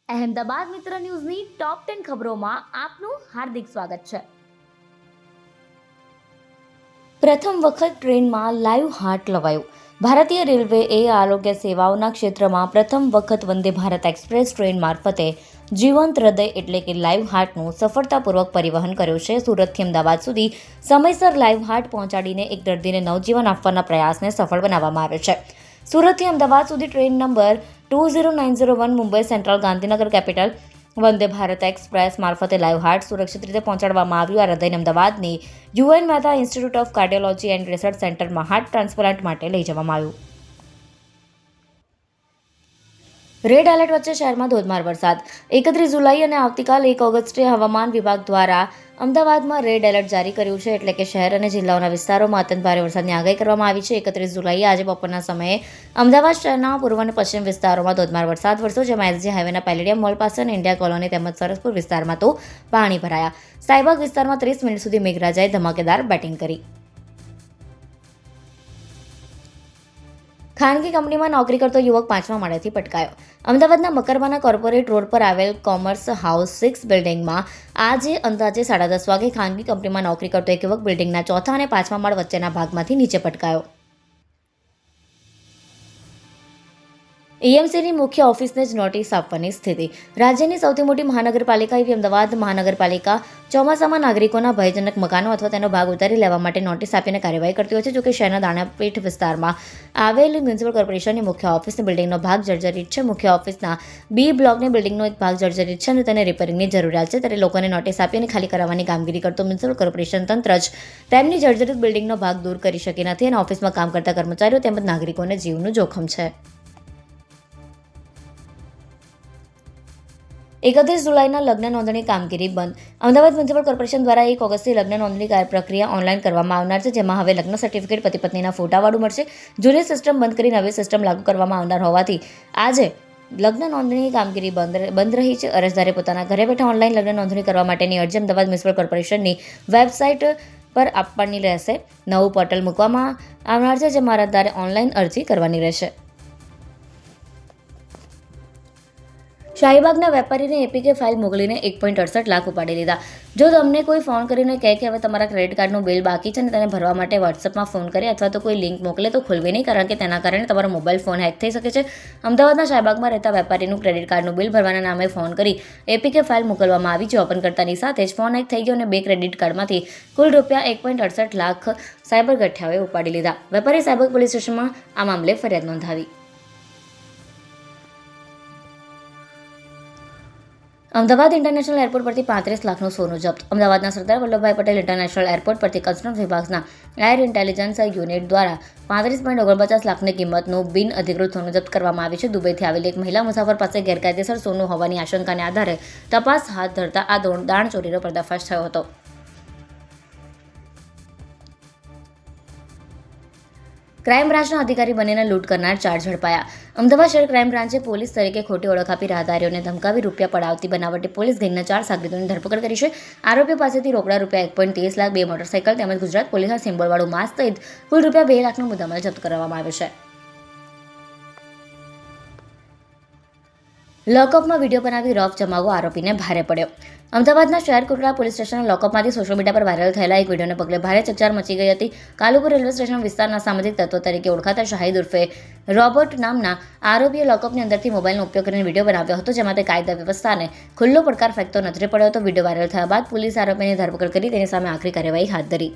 અહેમદાબાદ મિત્ર ન્યૂઝની ટોપ 10 ખબરોમાં આપનું હાર્દિક સ્વાગત છે। પ્રથમ વખત ટ્રેનમાં લાઈવ હાર્ટ લવાયું। ભારતીય રેલવેએ આરોગ્ય સેવાઓના ક્ષેત્રમાં પ્રથમ વખત વંદે ભારત એક્સપ્રેસ ટ્રેન મારફતે જીવંત હૃદય એટલે કે લાઈવ હાર્ટનું સફળતાપૂર્વક પરિવહન કર્યું છે। સુરતથી અમદાવાદ સુધી સમયસર લાઈવ હાર્ટ પહોંચાડીને એક દર્દીને નવજીવન આપવાના પ્રયાસને સફળ બનાવવામાં આવ્યો છે। સુરતથી અમદાવાદ સુધી train number 20901 Mumbai central Gandhinagar capital Vande Bharat express મારફતે લાઈવ હાર્ટ સુરક્ષિત રીતે પહોંચાડવામાં આવ્યું। આ હૃદયને અમદાવાદની U N Mehta institute of cardiology and research સેન્ટરમાં હાર્ટ ટ્રાન્સપ્લાન્ટ માટે લઈ જવામાં આવ્યું। રેડ એલર્ટ વચ્ચે શહેરમાં ધોધમાર વરસાદ। 31 જુલાઈ અને આવતીકાલ 1 ઓગસ્ટે હવામાન વિભાગ દ્વારા અમદાવાદમાં રેડ એલર્ટ જારી કર્યું છે, એટલે કે શહેર અને જિલ્લાઓના વિસ્તારોમાં અત્યંત ભારે વરસાદની આગાહી કરવામાં આવી છે। 31 જુલાઈએ આજે બપોરના સમયે અમદાવાદ શહેરના પૂર્વ અને પશ્ચિમ વિસ્તારોમાં ધોધમાર વરસાદ વરસ્યો, જેમાં એસજી હાઈવેના પેલેડિયમ મોલ પાસે અને ઇન્ડિયા કોલોની તેમજ સરસપુર વિસ્તારમાં તો પાણી ભરાયા। સાઈબાગ વિસ્તારમાં 30 મિનિટ સુધી મેઘરાજાએ ધમાકેદાર બેટિંગ કરી। ખાનગી કંપનીમાં નોકરી કરતો યુવક 5મા માળેથી પટકાયો। અમદાવાદના મકરબાના કોર્પોરેટ રોડ પર આવેલ કોમર્સ હાઉસ 6 બિલ્ડિંગમાં આજે અંદાજે 10:30 વાગે ખાનગી કંપનીમાં નોકરી કરતો એક યુવક બિલ્ડિંગના 4થા અને 5મા માળ વચ્ચેના ભાગમાંથી નીચે પટકાયો। એએમસીની મુખ્ય ઓફિસને જ નોટિસ આપવાની સ્થિતિ। રાજ્યની સૌથી મોટી મહાનગરપાલિકા એવી અમદાવાદ મહાનગરપાલિકા ચોમાસામાં નાગરિકોના ભયજનક મકાનો અથવા તેનો ભાગ ઉતારી લેવા માટે નોટિસ આપીને કાર્યવાહી કરતી હોય છે। જોકે શહેરના દાણાપીઠ વિસ્તારમાં આવેલી મ્યુનિસિપલ કોર્પોરેશનની મુખ્ય ઓફિસની બિલ્ડિંગનો ભાગ જર્જરિત છે। મુખ્ય ઓફિસના બી બ્લોકની બિલ્ડિંગનો એક ભાગ જર્જરિત છે અને તેને રિપેરિંગની જરૂરિયાત છે, ત્યારે લોકોને નોટિસ આપીને ખાલી કરાવવાની કામગીરી કરતો મ્યુનિસિપલ કોર્પોરેશન તંત્ર જ તેમની જર્જરિત બિલ્ડિંગનો ભાગ દૂર કરી શકી નથી અને ઓફિસમાં કામ કરતા કર્મચારીઓ તેમજ નાગરિકોને જીવનું જોખમ છે। 31 જુલાઈના લગ્ન નોંધણી કામગીરી બંધ। અમદાવાદ મ્યુનિસિપલ કોર્પોરેશન દ્વારા 1 ઓગસ્ટથી લગ્ન નોંધણી પ્રક્રિયા ઓનલાઈન કરવામાં આવનાર છે, જેમાં હવે લગ્ન સર્ટિફિકેટ પતિ પત્નીના ફોટાવાળું મળશે। જૂની સિસ્ટમ બંધ કરી નવી સિસ્ટમ લાગુ કરવામાં આવનાર હોવાથી આજે લગ્ન નોંધણી કામગીરી બંધ રહી છે। અરજદારે પોતાના ઘરે બેઠા ઓનલાઈન લગ્ન નોંધણી કરવા માટેની અરજી અમદાવાદ મ્યુનિસિપલ કોર્પોરેશનની વેબસાઇટ પર આપવાની રહેશે। નવું પોર્ટલ મૂકવામાં આવનાર છે, જેમાં અરજદારે ઓનલાઈન અરજી કરવાની રહેશે। શાહીબાગના વેપારીને એપીકે ફાઇલ મોકલીને 1.68 લાખ ઉપાડી લીધા। જો તમને કોઈ ફોન કરીને કહે કે હવે તમારા ક્રેડિટ કાર્ડનું બિલ બાકી છે અને તેને ભરવા માટે વોટ્સએપમાં ફોન કરે અથવા તો કોઈ લિંક મોકલે તો ખોલવી નહીં, કારણ કે તેના કારણે તમારો મોબાઈલ ફોન હેક થઈ શકે છે। અમદાવાદના શાહીબાગમાં રહેતા વેપારીનું ક્રેડિટ કાર્ડનું બિલ ભરવાના નામે ફોન કરી એપીકે ફાઇલ મોકલવામાં આવી, જે ઓપન કરતાની સાથે જ ફોન હેક થઈ ગયો અને 2 ક્રેડિટ કાર્ડમાંથી કુલ રૂપિયા 1.68 લાખ સાયબર ગઠિયાઓએ ઉપાડી લીધા। વેપારી સાયબર પોલીસ સ્ટેશનમાં આ મામલે ફરિયાદ નોંધાવી। અમદાવાદ ઇન્ટરનેશનલ એરપોર્ટ પરથી 35 લાખનું સોનું જપ્ત। અમદાવાદના સરદાર વલ્લભભાઈ પટેલ ઇન્ટરનેશનલ એરપોર્ટ પરથી કસ્ટમ્સ વિભાગના એર ઇન્ટેલિજન્સ યુનિટ દ્વારા 35.49 લાખની કિંમતનું બિન અધિકૃત સોનું જપ્ત કરવામાં આવ્યું છે। દુબઈથી આવેલી એક મહિલા મુસાફર પાસે ગેરકાયદેસર સોનું હોવાની આશંકાને આધારે તપાસ હાથ ધરતા આ દાણચોરીનો પર્દાફાશ થયો હતો। ક્રાઇમ બ્રાન્ચના અધિકારી બનીને લૂંટ કરનાર 4 ઝડપાયા। અમદાવાદ શહેર ક્રાઇમ બ્રાન્ચે પોલીસ તરીકે ખોટી ઓળખ આપી રાહદારીઓને ધમકાવી રૂપિયા પડાવતી બનાવટી પોલીસ ગેંગના 4 સાગરીતોની ધરપકડ કરી છે। આરોપીઓ પાસેથી રોકડા રૂપિયા 1.30 લાખ, 2 મોટરસાઇકલ તેમજ ગુજરાત પોલીસના સિમ્બોલવાળું માસ્ક સહિત કુલ રૂપિયા 2 લાખનો મુદ્દામાલ જપ્ત કરવામાં આવ્યો છે। લોકઅપમાં વિડીયો બનાવી રોફ જમાવવો આરોપીને ભારે પડ્યો। અમદાવાદના શહેર કોટડા પોલીસ સ્ટેશનના લોકઅપમાંથી સોશિયલ મીડિયા પર વાયરલ થયેલા એક વિડીયોને પગલે ભારે ચકચાર મચી ગઈ હતી। કાલુપુર રેલવે સ્ટેશન વિસ્તારના સામાજિક તત્વો તરીકે ઓળખાતા શાહિદ ઉર્ફે રોબર્ટ નામના આરોપીએ લોકઅપની અંદરથી મોબાઈલનો ઉપયોગ કરીને વિડીયો બનાવ્યો હતો, જેમાં તે કાયદા વ્યવસ્થાને ખુલ્લો પડકાર ફેંકતો નજરે પડ્યો હતો। વિડીયો વાયરલ થયા બાદ પોલીસે આરોપીની ધરપકડ કરી તેની સામે આખરી કાર્યવાહી હાથ ધરી।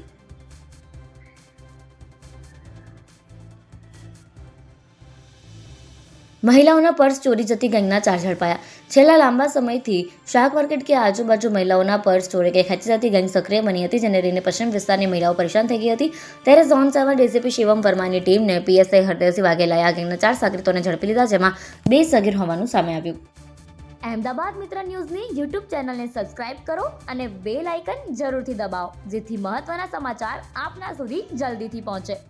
મહિલાઓના પર્સ ચોરી જતી ગેંગના 4 ઝડપાયા। છેલ્લા લાંબા સમયથી શાક માર્કેટ કે આજુબાજુ મહિલાઓના પર્સ ચોરી કે ખેંચી જતી ગેંગ સક્રિય બની હતી, જેને લઈને પશ્ચિમ વિસ્તારની મહિલાઓ પરેશાન થઈ ગઈ હતી। ત્યારે ઝોન 7 ડીસીપી શિવમ વર્માની ટીમને પીએસઆઈ હરદેવસિંહ વાઘેલાએ આ ગેંગના 4 સાગરીતોને ઝડપી લીધા, જેમાં 2 સગીર હોવાનું સામે આવ્યું। અહેમદાબાદ મિત્ર ન્યૂઝની યુટ્યુબ ચેનલને સબસ્ક્રાઇબ કરો અને બેલ આઇકન જરૂરથી દબાવો, જેથી મહત્વના સમાચાર આપના સુધી જલ્દીથી પહોંચે।